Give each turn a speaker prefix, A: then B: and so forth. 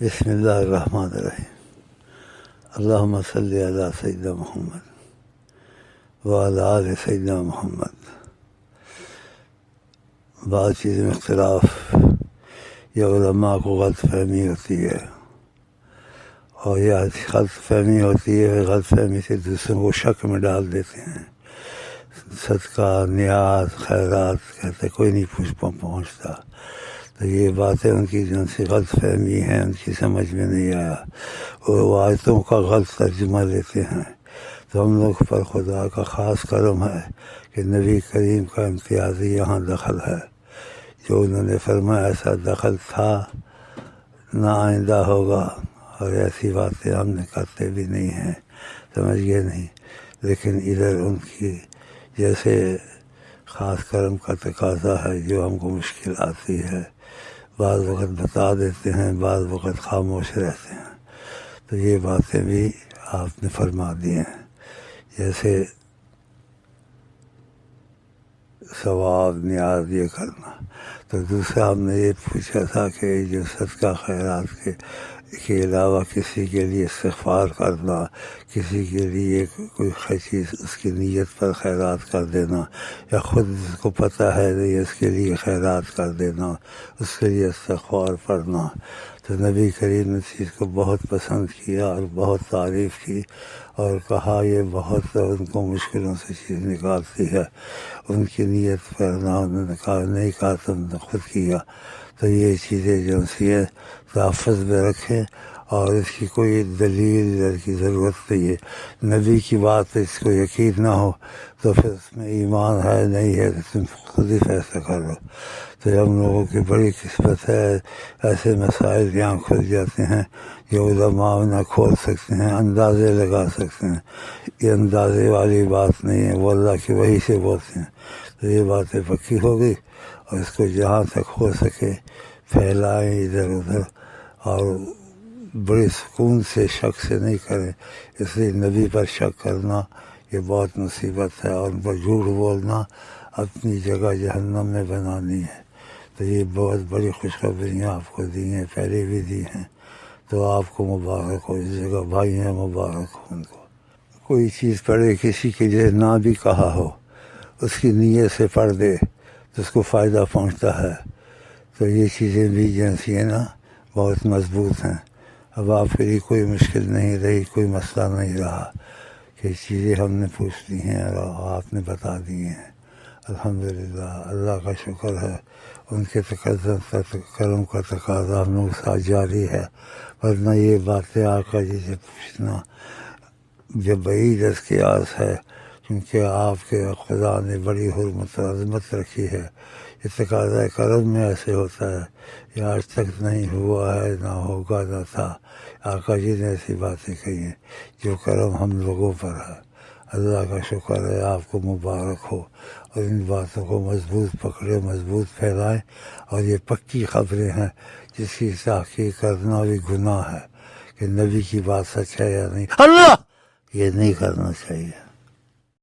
A: بسم اللہ الرحمن الرحیم اللہم صلی علی سیدنا محمد وعلی آل سیدنا محمد۔ بعض چیزوں میں اختلاف یا علماء کو غلط فہمی ہوتی ہے، اور یہ غلط فہمی ہوتی ہے، غلط فہمی سے دوسروں کو شک میں ڈال دیتے ہیں۔ صدقہ، نیاز، خیرات کہتے کوئی نہیں پہنچتا، تو یہ باتیں ان کی جن سے غلط فہمی ہیں، ان کی سمجھ میں نہیں آیا، وہ آیتوں کا غلط ترجمہ لیتے ہیں۔ تو ہم لوگ پر خدا کا خاص کرم ہے کہ نبی کریم کا امتیازی یہاں دخل ہے، جو انہوں نے فرمایا ایسا دخل تھا نہ آئندہ ہوگا، اور ایسی باتیں ہم نے کرتے بھی نہیں ہیں، سمجھ گئے نہیں، لیکن ادھر ان کی جیسے خاص کرم کا تقاضا ہے، جو ہم کو مشکل آتی ہے، بعض وقت بتا دیتے ہیں، بعض وقت خاموش رہتے ہیں، تو یہ باتیں بھی آپ نے فرما دی ہیں۔ جیسے ثواب، نیاز یہ کرنا، تو دوسرا ہم نے یہ پوچھا تھا کہ جو صدقہ خیرات کے علاوہ کسی کے لیے استغفار کرنا، کسی کے لیے کوئی چیز اس کی نیت پر خیرات کر دینا، یا خود اس کو پتہ ہے نہیں اس کے لیے خیرات کر دینا، اس کے لیے استغفار پڑھنا، تو نبی کریم نے چیز کو بہت پسند کیا اور بہت تعریف کی، اور کہا یہ بہت ان کو مشکلوں سے چیز نکالتی ہے۔ ان کی نیت کرنا انہوں نے کہا نہیں کہا، تم نے خود کیا، تو یہ چیزیں جو سی ہیں تحفظ میں رکھیں، اور اس کی کوئی دلیل کی ضرورت نہیں ہے۔ نبی کی بات پہ اس کو یقین نہ ہو تو پھر اس میں ایمان ہے نہیں ہے، تو تم خود ہی فیصلہ کرو۔ تو ہم لوگوں کی بڑی قسمت ہے، ایسے مسائل یہاں کھل جاتے ہیں جو علماء نہ کھول سکتے ہیں، اندازے لگا سکتے ہیں۔ یہ اندازے والی بات نہیں ہے، وہ اللہ کی وحی سے بولتے ہیں، تو یہ باتیں پکی ہوگی، اور اس کو جہاں تک ہو سکے پھیلائیں ادھر ادھر، اور بڑے سکون سے شک سے نہیں کریں۔ اس لیے نبی پر شک کرنا یہ بہت مصیبت ہے، اور ان پر جھوٹ بولنا اپنی جگہ جہنم میں بنانی ہے۔ تو یہ بہت بڑی خوشخبریاں آپ کو دی ہیں، پہلے بھی دی ہیں، تو آپ کو مبارک ہو، اس جگہ بھائی ہیں مبارک ہو ان کو۔ کوئی چیز پڑھے کسی کے لیے نہ بھی کہا ہو، اس کی نیت سے پڑھ دے تو اس کو فائدہ پہنچتا ہے، تو یہ چیزیں بھی جیسی ہیں نا بہت مضبوط ہیں۔ اب آپ کے لیے کوئی مشکل نہیں رہی، کوئی مسئلہ نہیں رہا، کہ چیزیں ہم نے پوچھ لی ہیں اور آپ نے بتا دی ہیں۔ الحمدللہ، اللہ کا شکر ہے، ان کے کرم کا تقاضا ہم لوگ ساتھ جاری ہے، ورنہ یہ باتیں آقا جی سے پوچھنا جب بعید از قیاس ہے، کیونکہ آپ کے خدا نے بڑی حرمت و عظمت رکھی ہے۔ یہ تقاضۂ کرم میں ایسے ہوتا ہے، یہ آج تک نہیں ہوا ہے، نہ ہوگا نہ تھا۔ آقا جی نے ایسی باتیں کہی ہیں، جو کرم ہم لوگوں پر ہے۔ اللہ کا شکر ہے، آپ کو مبارک ہو، اور ان باتوں کو مضبوط پکڑے، مضبوط پھیلائیں، اور یہ پکی خبریں ہیں جس کی تحقیق کرنا بھی گناہ ہے، کہ نبی کی بات سچ ہے یا نہیں، اللہ یہ نہیں کرنا چاہیے۔